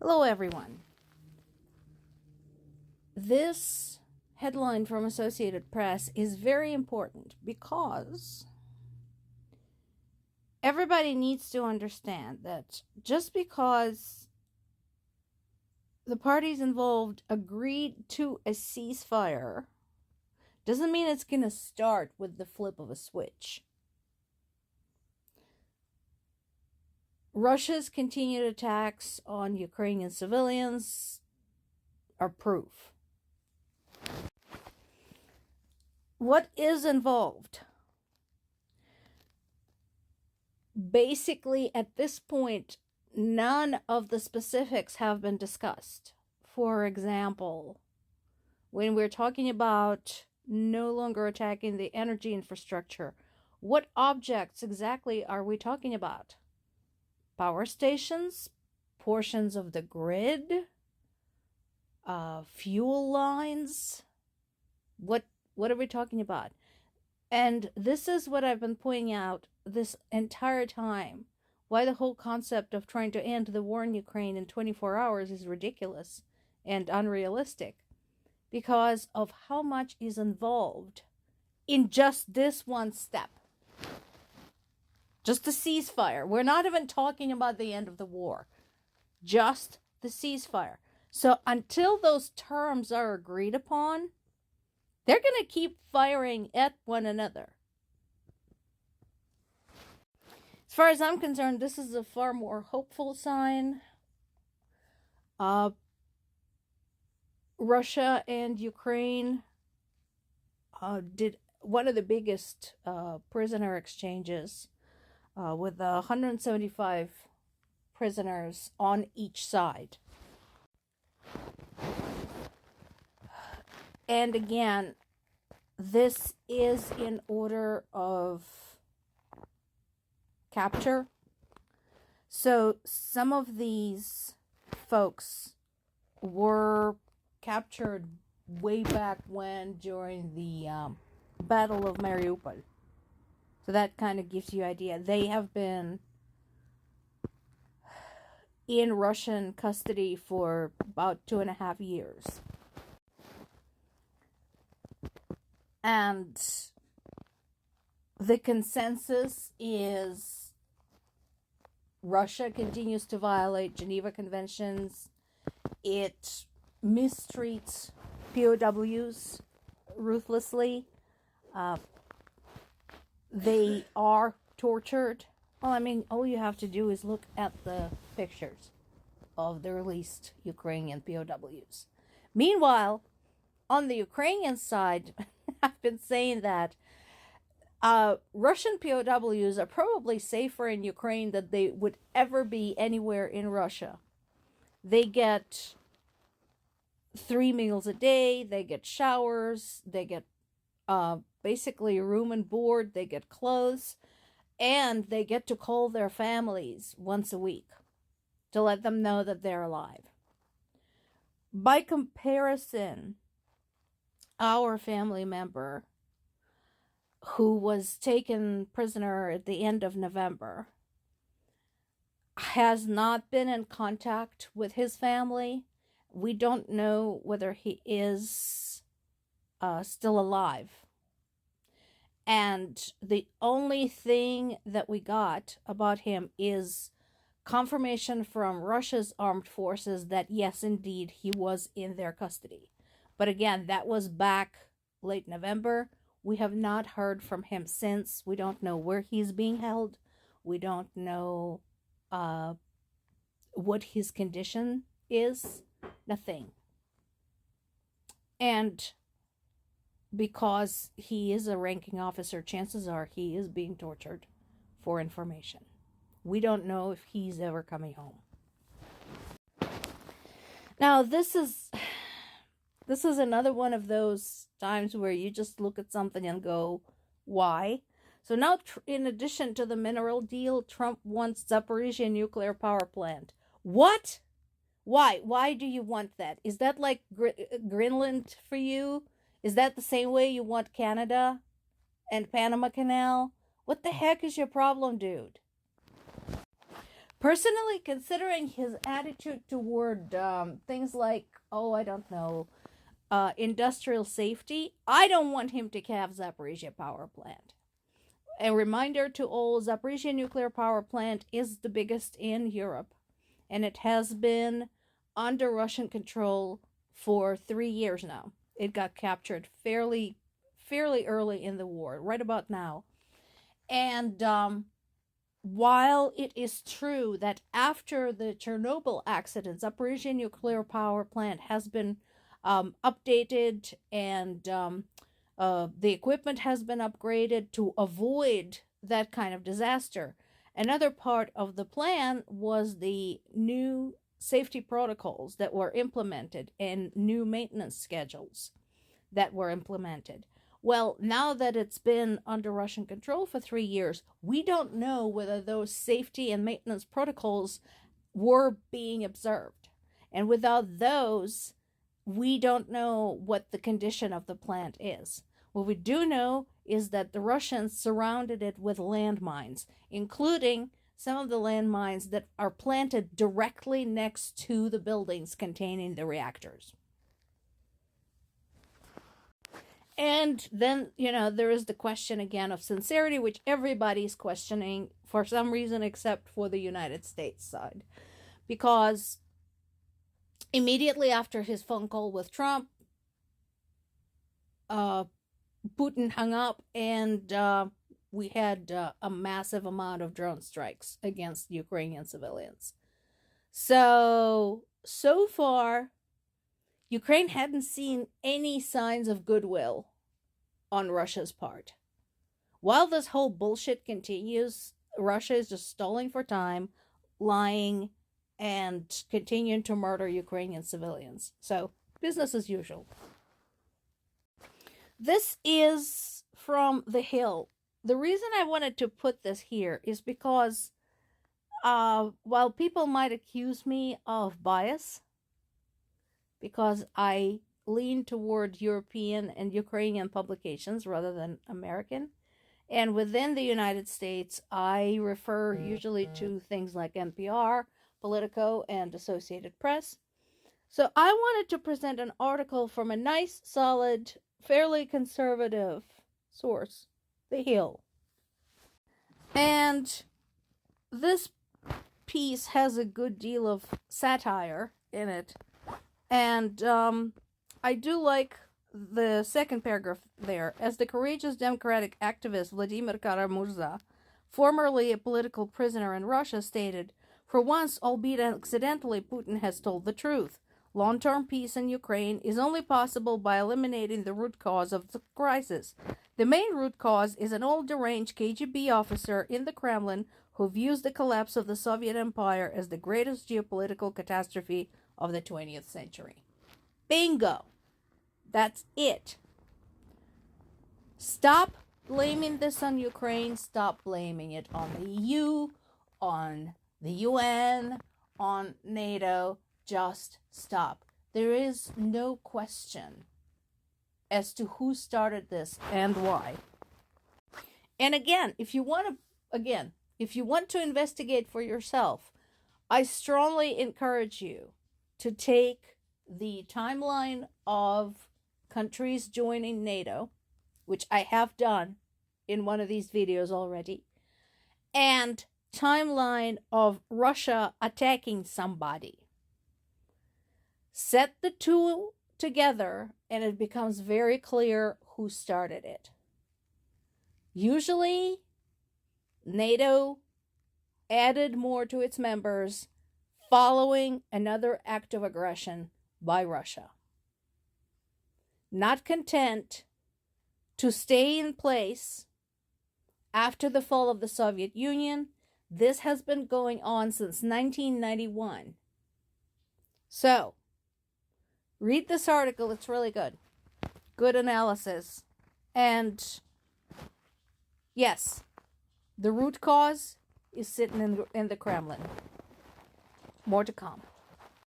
Hello, everyone. This headline from Associated Press is very important because everybody needs to understand that just because the parties involved agreed to a ceasefire doesn't mean it's going to start with the flip of a switch. Russia's continued attacks on Ukrainian civilians are proof. What is involved? Basically, at this point, none of the specifics have been discussed. For example, when we're talking about no longer attacking the energy infrastructure, what objects exactly are we talking about? Power stations? Portions of the grid? Fuel lines? What are we talking about? And this is what I've been pointing out this entire time. Why the whole concept of trying to end the war in Ukraine in 24 hours is ridiculous and unrealistic. Because of how much is involved in just this one step. Just the ceasefire. We're not even talking about the end of the war. Just the ceasefire. So until those terms are agreed upon, they're going to keep firing at one another. As far as I'm concerned, this is a far more hopeful sign. Russia and Ukraine did one of the biggest prisoner exchanges with 175 prisoners on each side. And again, this is in order of capture. So some of these folks were captured way back when during the Battle of Mariupol. So that kind of gives you an idea. They have been in Russian custody for about 2.5 years. And the consensus is Russia continues to violate Geneva Conventions. It mistreats POWs ruthlessly. They are tortured. Well, I mean, all you have to do is look at the pictures of the released Ukrainian POWs. Meanwhile, on the Ukrainian side, I've been saying that Russian POWs are probably safer in Ukraine than they would ever be anywhere in Russia. They get 3 meals a day, they get showers, they get basically room and board, they get clothes, and they get to call their families once a week to let them know that they're alive. By comparison, our family member who was taken prisoner at the end of November has not been in contact with his family. We don't know whether he is still alive. And the only thing that we got about him is confirmation from Russia's armed forces that yes, indeed, he was in their custody. But again, that was back late November. We have not heard from him since. We don't know where he's being held. We don't know what his condition is. Nothing. And because he is a ranking officer, chances are he is being tortured for information. We don't know if he's ever coming home. Now, this is another one of those times where you just look at something and go, why? So now, in addition to the mineral deal, Trump wants Zaporizhia nuclear power plant. What? Why? Why do you want that? Is that like Greenland for you? Is that the same way you want Canada and Panama Canal? What the heck is your problem, dude? Personally, considering his attitude toward things like, oh, I don't know, industrial safety, I don't want him to have Zaporizhia power plant. A reminder to all, Zaporizhia nuclear power plant is the biggest in Europe, and it has been under Russian control for 3 years now. It got captured fairly early in the war, right about now. And while it is true that after the Chernobyl accident, Zaporizhia nuclear power plant has been updated, and the equipment has been upgraded to avoid that kind of disaster. Another part of the plan was the new safety protocols that were implemented and new maintenance schedules that were implemented. Well, now that it's been under Russian control for 3 years, we don't know whether those safety and maintenance protocols were being observed. And without those, we don't know what the condition of the plant is. What we do know is that the Russians surrounded it with landmines, including some of the landmines that are planted directly next to the buildings containing the reactors. And then, there is the question again of sincerity, which everybody's questioning for some reason except for the United States side. Because immediately after his phone call with Trump, Putin hung up, and we had a massive amount of drone strikes against Ukrainian civilians. So far, Ukraine hadn't seen any signs of goodwill on Russia's part. While this whole bullshit continues, Russia is just stalling for time, lying, and continuing to murder Ukrainian civilians. So, business as usual. This is from The Hill. The reason I wanted to put this here is because while people might accuse me of bias, because I lean toward European and Ukrainian publications rather than American, and within the United States, I refer usually to things like NPR, Politico, and Associated Press. So I wanted to present an article from a nice, solid, fairly conservative source, The Hill. And this piece has a good deal of satire in it. And I do like the second paragraph there. As the courageous democratic activist Vladimir Kara-Murza, formerly a political prisoner in Russia, stated, "For once, albeit accidentally, Putin has told the truth. Long-term peace in Ukraine is only possible by eliminating the root cause of the crisis. The main root cause is an old deranged KGB officer in the Kremlin who views the collapse of the Soviet Empire as the greatest geopolitical catastrophe of the 20th century." Bingo! That's it. Stop blaming this on Ukraine. Stop blaming it on the EU, on the UN, on NATO. Just stop. There is no question as to who started this and why. And again, if you want to investigate for yourself, I strongly encourage you to take the timeline of countries joining NATO, which I have done in one of these videos already, and timeline of Russia attacking somebody. Set the two together and it becomes very clear who started it. Usually, NATO added more to its members following another act of aggression by Russia. Not content to stay in place after the fall of the Soviet Union, this has been going on since 1991. So, read this article, it's really good. Good analysis. And yes, the root cause is sitting in the Kremlin. More to come.